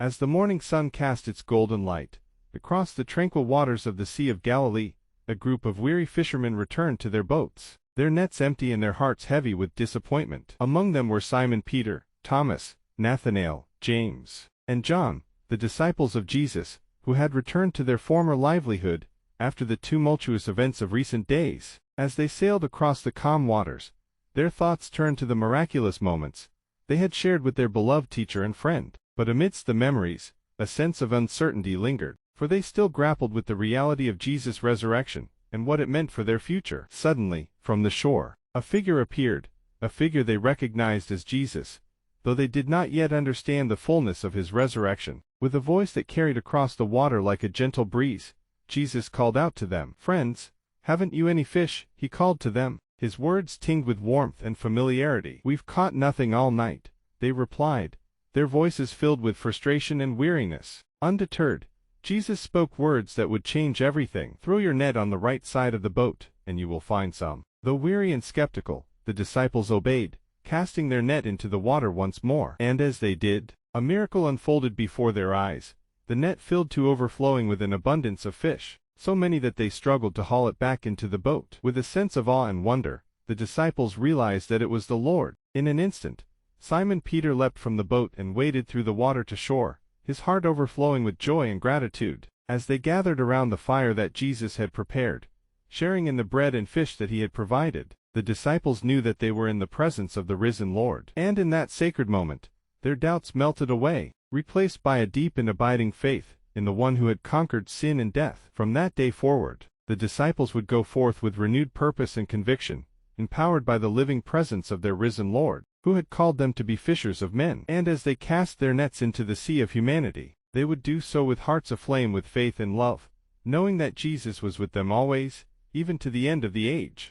As the morning sun cast its golden light across the tranquil waters of the Sea of Galilee, a group of weary fishermen returned to their boats, their nets empty and their hearts heavy with disappointment. Among them were Simon Peter, Thomas, Nathanael, James, and John, the disciples of Jesus, who had returned to their former livelihood after the tumultuous events of recent days. As they sailed across the calm waters, their thoughts turned to the miraculous moments they had shared with their beloved teacher and friend. But amidst the memories, a sense of uncertainty lingered, for they still grappled with the reality of Jesus' resurrection and what it meant for their future. Suddenly, from the shore, a figure appeared, a figure they recognized as Jesus, though they did not yet understand the fullness of his resurrection. With a voice that carried across the water like a gentle breeze, Jesus called out to them. "Friends, haven't you any fish?" he called to them. His words tinged with warmth and familiarity. "We've caught nothing all night," they replied, their voices filled with frustration and weariness. Undeterred, Jesus spoke words that would change everything. "Throw your net on the right side of the boat, and you will find some." Though weary and skeptical, the disciples obeyed, casting their net into the water once more. And as they did, a miracle unfolded before their eyes. The net filled to overflowing with an abundance of fish, so many that they struggled to haul it back into the boat. With a sense of awe and wonder, the disciples realized that it was the Lord. In an instant, Simon Peter leapt from the boat and waded through the water to shore, his heart overflowing with joy and gratitude. As they gathered around the fire that Jesus had prepared, sharing in the bread and fish that he had provided, the disciples knew that they were in the presence of the risen Lord. And in that sacred moment, their doubts melted away, replaced by a deep and abiding faith in the one who had conquered sin and death. From that day forward, the disciples would go forth with renewed purpose and conviction, empowered by the living presence of their risen Lord, who had called them to be fishers of men. And as they cast their nets into the sea of humanity, they would do so with hearts aflame with faith and love, knowing that Jesus was with them always, even to the end of the age.